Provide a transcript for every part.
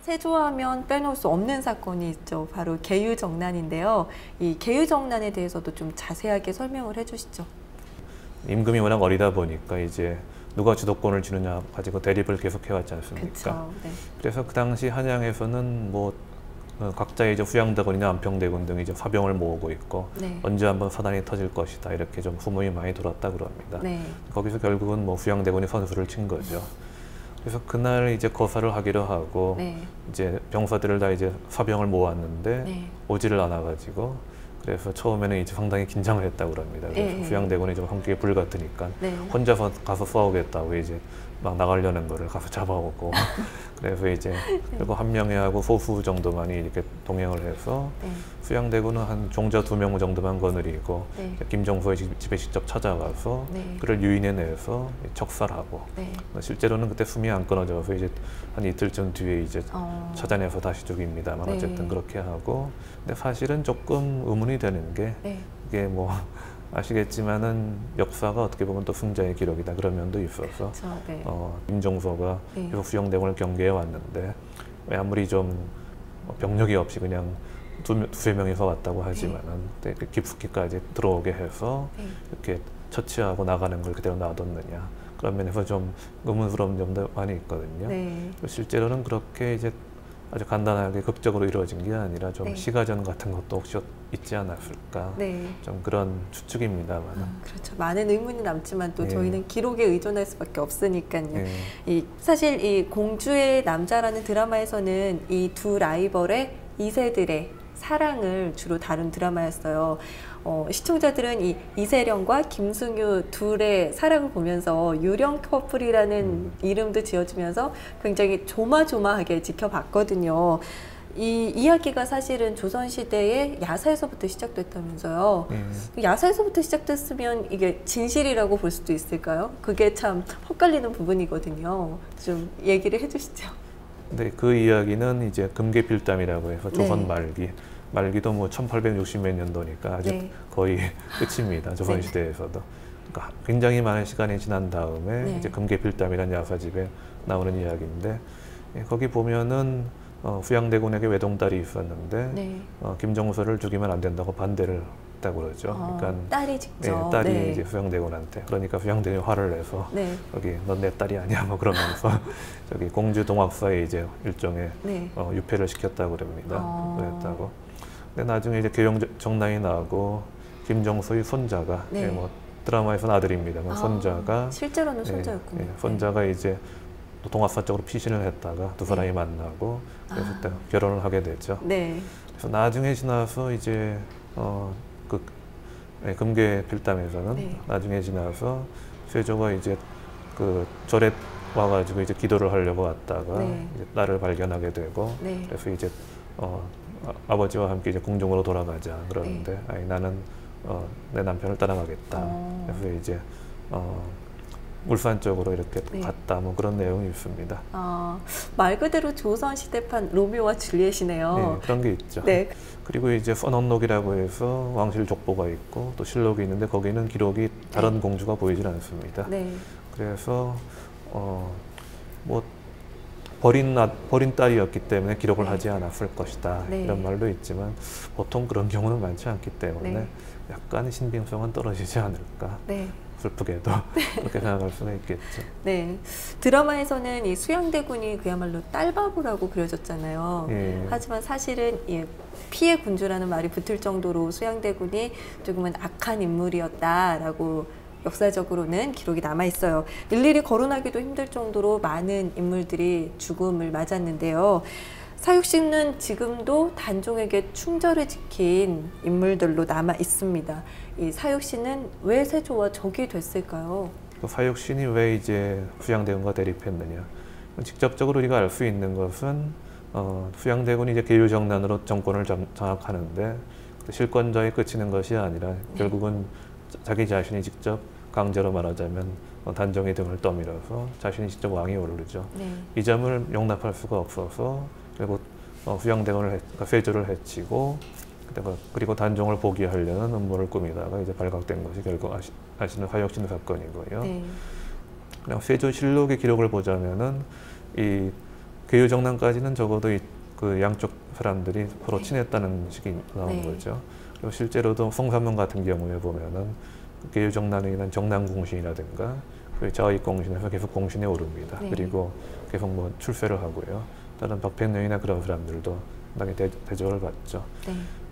세조하면 빼놓을 수 없는 사건이 있죠. 바로 계유정난인데요. 이 계유정난에 대해서도 좀 자세하게 설명을 해주시죠. 임금이 워낙 어리다 보니까 이제 누가 주도권을 쥐느냐 가지고 대립을 계속 해왔지 않습니까? 그쵸, 네. 그래서 그 당시 한양에서는 뭐 각자의 이제 후양대군이나 안평대군 등이 이제 사병을 모으고 있고 네. 언제 한번 사단이 터질 것이다 이렇게 좀 소문이 많이 돌았다 그럽니다. 네. 거기서 결국은 뭐 후양대군이 선수를 친 거죠. 그래서 그날 이제 거사를 하기로 하고 네. 이제 병사들을 다 이제 사병을 모았는데 네. 오지를 않아가지고 그래서 처음에는 이제 상당히 긴장을 했다고 그럽니다. 그래서 네. 후양대군이 좀 성격이 불같으니까 네. 혼자서 가서 싸우겠다고 이제 막 나가려는 거를 가서 잡아오고 그래서 이제 결국 한 명하고 소수 정도만이 이렇게 동행을 해서 네. 수양대군은 한 종자 2명 정도만 거느리고 네. 김종서의 집에 직접 찾아가서 네. 그를 유인해내서 적살하고 네. 실제로는 그때 숨이 안 끊어져서 이제 한 이틀쯤 뒤에 이제 찾아내서 다시 죽입니다만 네. 어쨌든 그렇게 하고 근데 사실은 조금 의문이 되는 게 네. 이게 뭐 아시겠지만은 역사가 어떻게 보면 또 승자의 기록이다 그런 면도 있어서 그쵸, 네. 김종서가 네. 계속 수양대군을 경계해 왔는데 왜 아무리 좀 병력이 없이 그냥 두세 명이서 왔다고 하지만은 네. 깊숙이까지 들어오게 해서 네. 이렇게 처치하고 나가는 걸 그대로 놔뒀느냐 그런 면에서 좀 의문스러운 점도 많이 있거든요. 네. 실제로는 그렇게 이제 아주 간단하게 극적으로 이루어진 게 아니라 좀 네. 시가전 같은 것도 혹시 있지 않았을까 네. 좀 그런 추측입니다만 그렇죠. 많은 의문이 남지만 또 예. 저희는 기록에 의존할 수밖에 없으니까요. 예. 사실 이 공주의 남자라는 드라마에서는 이 두 라이벌의 2세들의 사랑을 주로 다룬 드라마였어요. 시청자들은 이 이세령과 김승유 둘의 사랑을 보면서 유령 커플이라는 이름도 지어주면서 굉장히 조마조마하게 지켜봤거든요. 이 이야기가 사실은 조선시대의 야사에서부터 시작됐다면서요. 야사에서부터 시작됐으면 이게 진실이라고 볼 수도 있을까요? 그게 참 헛갈리는 부분이거든요. 좀 얘기를 해주시죠. 네, 그 이야기는 이제 금계필담이라고 해서 조선 네. 말기도 뭐 1860몇 년도니까 아직 네. 거의 끝입니다. 조선시대에서도. 그러니까 굉장히 많은 시간이 지난 다음에 네. 이제 금계필담이라는 야사집에 나오는 이야기인데 거기 보면은 후양대군에게 외동딸이 있었는데 네. 김종서를 죽이면 안 된다고 반대를 했다고 그러죠. 그러니까 딸이 직접. 네, 딸이 네. 이제 후양대군한테 그러니까 후양대군이 화를 내서 네. 여기 넌 내 딸이 아니야 뭐 그러면서 저기 공주 동학사에 이제 일종의 네. 유폐를 시켰다고 그럽니다. 그랬다고. 근데 나중에 이제 계유정난이 나고 김종서의 손자가 네. 뭐 드라마에서는 아들입니다만 손자가 실제로는 손자였군요. 손자가 이제 또 동학사 쪽으로 피신을 했다가 두 사람이 만나고 그래서 또 결혼을 하게 되죠. 네. 그래서 나중에 지나서 이제 금계필담에서는 네. 나중에 지나서 세조가 이제 그 절에 와가지고 이제 기도를 하려고 왔다가 네. 이제 딸을 발견하게 되고 네. 그래서 이제 아버지와 함께 이제 궁중으로 돌아가자 그러는데 네. 아니 나는 내 남편을 따라가겠다. 그래서 이제 울산 쪽으로 이렇게 네. 갔다 뭐 그런 내용이 있습니다. 말 그대로 조선시대판 로미오와 줄리엣이네요. 네, 그런 게 있죠. 네. 그리고 이제 선언록이라고 해서 왕실 족보가 있고 또 실록이 있는데 거기는 기록이 다른 네. 공주가 보이질 않습니다. 네. 그래서 뭐 버린 딸이었기 때문에 기록을 네. 하지 않았을 것이다 네. 이런 말도 있지만 보통 그런 경우는 많지 않기 때문에 네. 약간 신빙성은 떨어지지 않을까. 네. 슬프게도 그렇게 생각할 수는 있겠죠. 네. 드라마에서는 이 수양대군이 그야말로 딸바보라고 그려졌잖아요. 예. 하지만 사실은 피해 군주라는 말이 붙을 정도로 수양대군이 조금은 악한 인물이었다라고 역사적으로는 기록이 남아 있어요. 일일이 거론하기도 힘들 정도로 많은 인물들이 죽음을 맞았는데요. 사육신은 지금도 단종에게 충절을 지킨 인물들로 남아 있습니다. 이 사육신은 왜 세조와 적이 됐을까요? 사육신이 왜 이제 후양대군과 대립했느냐? 직접적으로 우리가 알 수 있는 것은 후양대군이 이제 계유정난으로 정권을 장악하는데 실권자에 그치는 것이 아니라 결국은 자기 자신이 직접 강제로 말하자면 단종의 등을 떠밀어서 자신이 직접 왕이 오르죠. 네. 이 점을 용납할 수가 없어서 결국 후양대군을 세조를 해치고 그리고 단종을 포기하려는 음모를 꾸미다가 이제 발각된 것이 결국 아시는 사육신 사건이고요. 네. 그냥 세조실록의 기록을 보자면은 이 계유정난까지는 적어도 그 양쪽 사람들이 서로 친했다는 식이 나온 거죠. 그리고 실제로도 송삼문 같은 경우에 보면은 계유정난에 인한 정난공신이라든가 그 자의공신에서 계속 공신에 오릅니다. 그리고 계속 뭐 출세를 하고요. 다른 박팽령이나 그런 사람들도 상당히 대접을 받죠.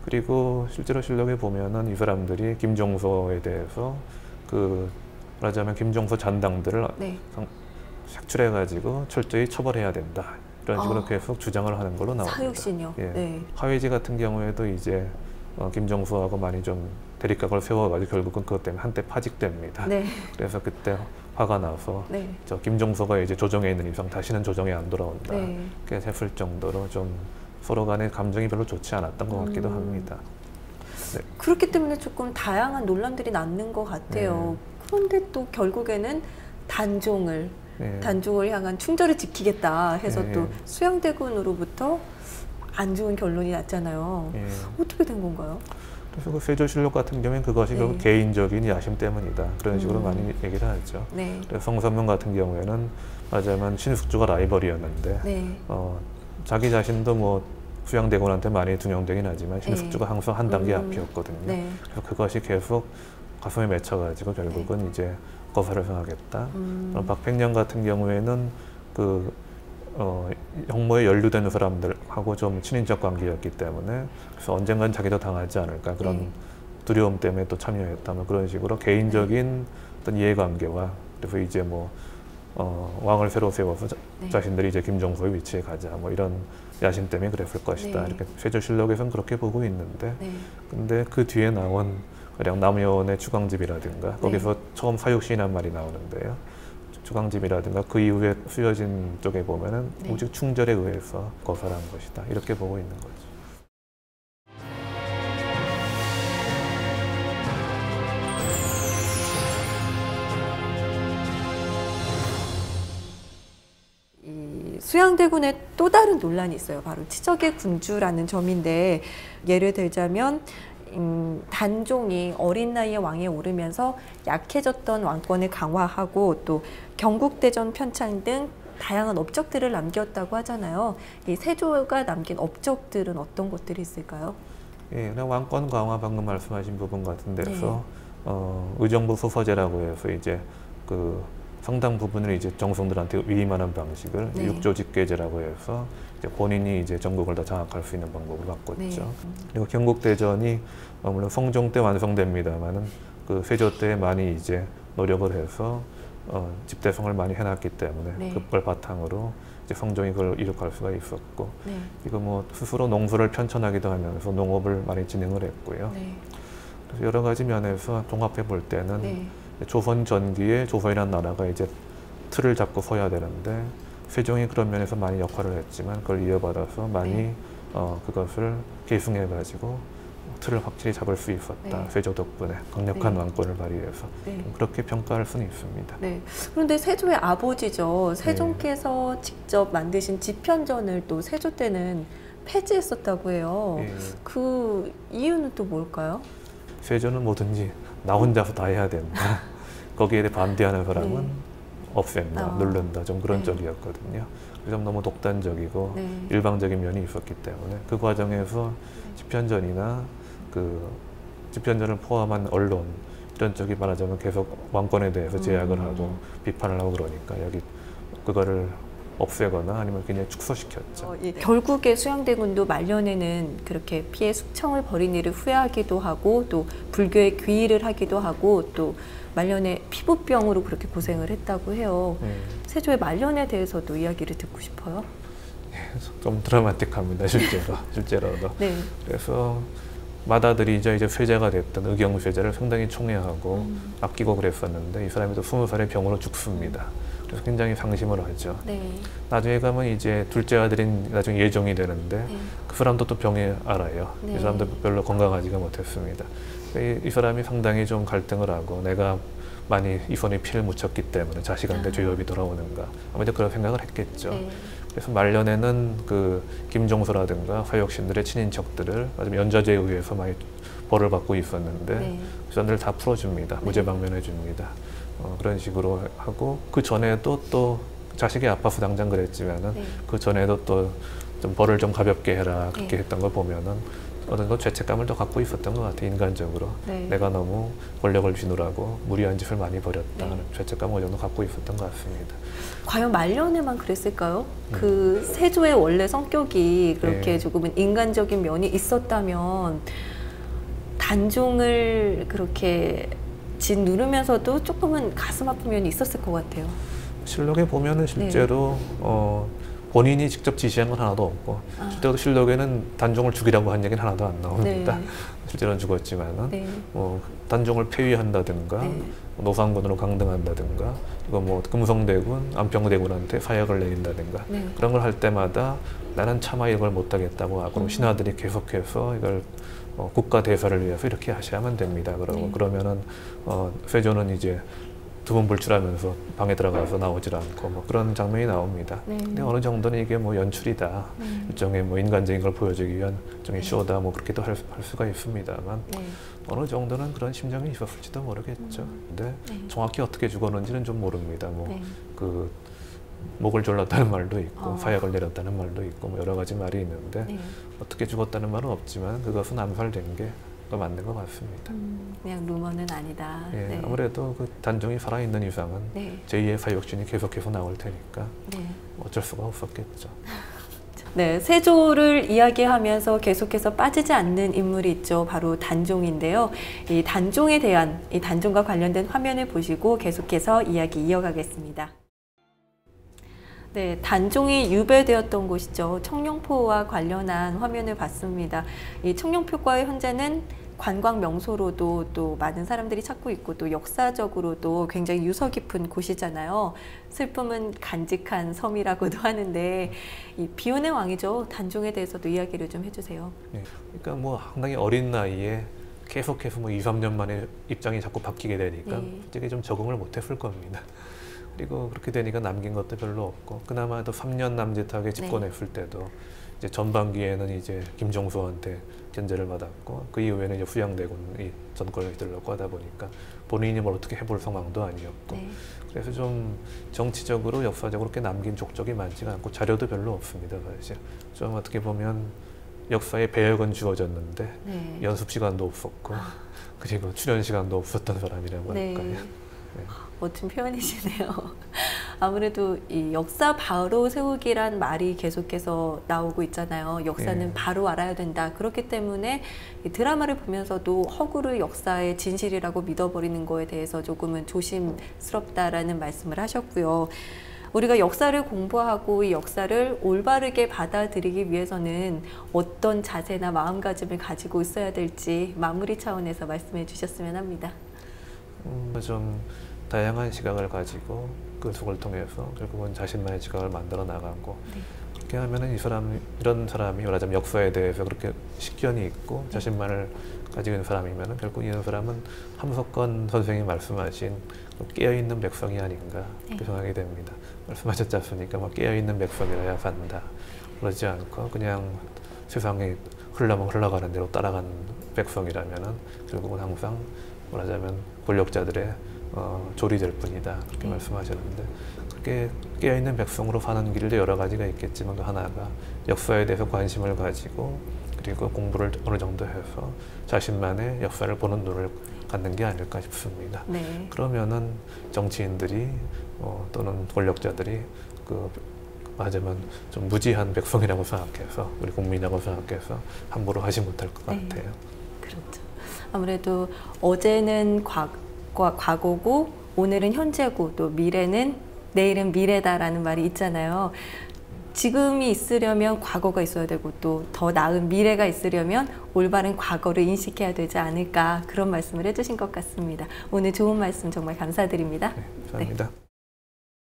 그리고 실제로 실록에 보면은 이 사람들이 김종서에 대해서 그 말하자면 김종서 잔당들을 색출해가지고 철저히 처벌해야 된다. 이런 식으로 계속 주장을 하는 걸로 나옵니다. 사육신이요? 예. 화외지 같은 경우에도 이제 김종서하고 많이 좀 대립각을 세워가지고 결국은 그것 때문에 한때 파직됩니다. 그래서 그때 화가 나서 저 김종서가 이제 조정에 있는 이상 다시는 조정에 안 돌아온다. 그렇게 했을 정도로 좀 서로 간의 감정이 별로 좋지 않았던 것 같기도 합니다. 그렇기 때문에 조금 다양한 논란들이 낳는 것 같아요. 그런데 또 결국에는 단종을 향한 충절을 지키겠다 해서 또 수양대군으로부터 안 좋은 결론이 났잖아요. 어떻게 된 건가요? 그래서 그 세조실록 같은 경우에는 그것이 개인적인 야심 때문이다. 그런 식으로 많이 얘기를 하죠. 그래서 성삼문 같은 경우에는 말하자면 신숙주가 라이벌이었는데 자기 자신도 뭐 수양대군한테 많이 둔영되긴 하지만 신숙주가 항상 한 단계 앞이었거든요. 그래서 그것이 계속 가슴에 맺혀가지고 결국은 이제 거사를 성하겠다. 박팽령 같은 경우에는 그 형모에 연루되는 사람들하고 좀 친인척 관계였기 때문에 그래서 언젠간 자기도 당하지 않을까 그런 두려움 때문에 또 참여했다. 뭐 그런 식으로 개인적인 어떤 이해관계와 그래서 이제 뭐 왕을 새로 세워서 자신들이 이제 김종서의 위치에 가자 뭐 이런 야심 때문에 그랬을 것이다. 이렇게 세조실록에서는 그렇게 보고 있는데 근데 그 뒤에 나온 가령 남여원의 추광집이라든가 거기서 처음 사육시라는 말이 나오는데요. 추광집이라든가 그 이후에 쓰여진 쪽에 보면은 오직 충절에 의해서 거사한 것이다. 이렇게 보고 있는 거죠. 이 수양대군의 또 다른 논란이 있어요. 바로 치적의 군주라는 점인데 예를 들자면 단종이 어린 나이에 왕에 오르면서 약해졌던 왕권을 강화하고 또 경국대전 편찬 등 다양한 업적들을 남겼다고 하잖아요. 이 세조가 남긴 업적들은 어떤 것들이 있을까요? 그냥 왕권 강화 방금 말씀하신 부분 같은 데서 의정부 소서제라고 해서 이제 그 상당 부분을 이제 정성들한테 위임하는 방식을 육조직계제라고 해서 이제 본인이 이제 전국을 다 장악할 수 있는 방법을 바꿨죠. 그리고 경국대전이 물론 성종 때 완성됩니다만은 그 세조 때 많이 이제 노력을 해서 집대성을 많이 해놨기 때문에 그걸 바탕으로 이제 성종이 그걸 이룩할 수가 있었고 이거 뭐 스스로 농수를 편천하기도 하면서 농업을 많이 진행을 했고요. 그래서 여러 가지 면에서 종합해 볼 때는 조선 전기에 조선이라는 나라가 이제 틀을 잡고 서야 되는데 세종이 그런 면에서 많이 역할을 했지만 그걸 이어받아서 많이 그것을 계승해 가지고 틀을 확실히 잡을 수 있었다. 세조 덕분에 강력한 왕권을 발휘해서 그렇게 평가할 수는 있습니다. 그런데 세조의 아버지죠. 세종께서 직접 만드신 집현전을 또 세조 때는 폐지했었다고 해요. 그 이유는 또 뭘까요? 세조는 뭐든지 나 혼자서 다 해야 된다. 거기에 대해 반대하는 사람은 없앤다, 누른다, 좀 그런 쪽이었거든요. 그래서 너무 독단적이고 일방적인 면이 있었기 때문에 그 과정에서 집현전이나 그 집현전을 포함한 언론 이런 쪽이 말하자면 계속 왕권에 대해서 제약을 하고 비판을 하고 그러니까 여기 그거를 없애거나 아니면 그냥 축소시켰죠. 결국에 수양대군도 말년에는 그렇게 피해 숙청을 벌인 일을 후회하기도 하고 또 불교에 귀의를 하기도 하고 또 말년에 피부병으로 그렇게 고생을 했다고 해요. 세조의 말년에 대해서도 이야기를 듣고 싶어요. 좀 드라마틱합니다. 실제로도. 그래서 맏아들이 이제 쇠자가 됐던 의경쇠자를 상당히 총애하고 아끼고 그랬었는데 이 사람이 또 20살에 병으로 죽습니다. 그래서 굉장히 상심을 하죠. 나중에 가면 이제 둘째 아들인 나중에 예종이 되는데 그 사람도 또 병에 앓아요. 이 사람도 별로 건강하지가 못했습니다. 이 사람이 상당히 좀 갈등을 하고 내가 많이 이 손에 피를 묻혔기 때문에 자식한테 죄업이 돌아오는가 아무래도 그런 생각을 했겠죠. 그래서 말년에는 그 김종서라든가 사육신들의 친인척들을 연좌제에 의해서 많이 벌을 받고 있었는데 그 사람들 다 풀어줍니다. 무죄 방면해줍니다. 그런 식으로 하고 그 전에도 또 자식이 아파서 당장 그랬지만은 네. 그 전에도 또 좀 벌을 좀 가볍게 해라 그렇게 네. 했던 걸 보면은 어느 정도 죄책감을 더 갖고 있었던 것 같아 인간적으로. 네. 내가 너무 권력을 쥐누라고 무리한 짓을 많이 벌였다. 네. 죄책감을 어느 정도 갖고 있었던 것 같습니다. 과연 말년에만 그랬을까요? 그 세조의 원래 성격이 그렇게 네. 조금은 인간적인 면이 있었다면 단종을 그렇게 짓누르면서도 조금은 가슴 아픈 면이 있었을 것 같아요. 실록에 보면은 실제로 본인이 직접 지시한 건 하나도 없고 실제로 실록에는 단종을 죽이라고 한 얘기는 하나도 안 나옵니다. 네. 실제로는 죽었지만은 네. 단종을 폐위한다든가 네. 노상군으로 강등한다든가 이거 뭐 금성대군, 안평대군한테 사약을 내린다든가 네. 그런 걸 할 때마다 나는 차마 이걸 못하겠다고 하고 신하들이 계속해서 이걸 국가 대사를 위해서 이렇게 하셔야만 됩니다. 그러고 네. 그러면은 세조는 이제 두문불출하면서 방에 들어가서 나오질 않고 뭐 그런 장면이 나옵니다. 네. 근데 어느 정도는 이게 뭐 연출이다, 일종의 뭐 인간적인 걸 보여주기 위한 일종의 쇼다, 뭐 그렇게도 할 수가 있습니다만 네. 어느 정도는 그런 심정이 있었을지도 모르겠죠. 근데 정확히 어떻게 죽었는지는 좀 모릅니다. 뭐 네. 그 목을 졸랐다는 말도 있고 어. 사약을 내렸다는 말도 있고 뭐 여러 가지 말이 있는데 네. 어떻게 죽었다는 말은 없지만 그것은 암살된 게 맞는 것 같습니다. 그냥 루머는 아니다. 예, 네. 아무래도 그 단종이 살아있는 이상은 네. 제2의 사육진이 계속해서 나올 테니까 네. 어쩔 수가 없었겠죠. 네, 세조를 이야기하면서 계속해서 빠지지 않는 인물이 있죠. 바로 단종인데요. 이 단종에 대한, 이 단종과 관련된 화면을 보시고 계속해서 이야기 이어가겠습니다. 네, 단종이 유배되었던 곳이죠. 청룡포와 관련한 화면을 봤습니다. 이 청룡포가 현재는 관광 명소로도 또 많은 사람들이 찾고 있고 또 역사적으로도 굉장히 유서 깊은 곳이잖아요. 슬픔은 간직한 섬이라고도 하는데 이 비운의 왕이죠. 단종에 대해서도 이야기를 좀 해주세요. 예, 그러니까 뭐 상당히 어린 나이에 계속해서 뭐 2, 3년 만에 입장이 자꾸 바뀌게 되니까 솔직히 좀 적응을 못했을 겁니다. 그리고 그렇게 되니까 남긴 것도 별로 없고 그나마 또 3년 남짓하게 집권했을 때도 이제 전반기에는 이제 김종수한테 견제를 받았고 그 이후에는 이제 후양대군이 전권을 들려고 하다 보니까 본인이 뭘 어떻게 해볼 상황도 아니었고 그래서 좀 정치적으로 역사적으로 그렇게 남긴 족적이 많지가 않고 자료도 별로 없습니다. 사실 좀 어떻게 보면 역사에 배역은 주어졌는데 연습 시간도 없었고 그리고 출연 시간도 없었던 사람이라고 할까요. 네. 멋진 표현이시네요. 아무래도 이 역사 바로 세우기란 말이 계속해서 나오고 있잖아요. 역사는 바로 알아야 된다. 그렇기 때문에 이 드라마를 보면서도 허구를 역사의 진실이라고 믿어버리는 거에 대해서 조금은 조심스럽다라는 말씀을 하셨고요. 우리가 역사를 공부하고 이 역사를 올바르게 받아들이기 위해서는 어떤 자세나 마음가짐을 가지고 있어야 될지 마무리 차원에서 말씀해 주셨으면 합니다. 좀 다양한 시각을 가지고 그 속을 통해서 결국은 자신만의 시각을 만들어 나가고 그렇게 하면은 이런 사람이 말하자면 역사에 대해서 그렇게 식견이 있고 자신만을 가지고 있는 사람이면은 결국 이런 사람은 함석권 선생이 말씀하신 깨어있는 백성이 아닌가 그렇게 생각이 됩니다. 말씀하셨지 않습니까? 뭐 깨어있는 백성이라야 산다. 그러지 않고 그냥 세상에 흘러가는 대로 따라가는 백성이라면은 결국은 항상 말하자면 권력자들의 조리될 뿐이다 그렇게 말씀하셨는데 그렇게 깨어있는 백성으로 사는 길도 여러 가지가 있겠지만 그 하나가 역사에 대해서 관심을 가지고 그리고 공부를 어느 정도 해서 자신만의 역사를 보는 눈을 갖는 게 아닐까 싶습니다. 그러면은 정치인들이 또는 권력자들이 말하자면 좀 무지한 백성이라고 생각해서 우리 국민이라고 생각해서 함부로 하지 못할 것 같아요. 그렇죠. 아무래도 어제는 과거고 오늘은 현재고 또 미래는 내일은 미래다라는 말이 있잖아요. 지금이 있으려면 과거가 있어야 되고 또 더 나은 미래가 있으려면 올바른 과거를 인식해야 되지 않을까 그런 말씀을 해주신 것 같습니다. 오늘 좋은 말씀 정말 감사드립니다. 네, 감사합니다.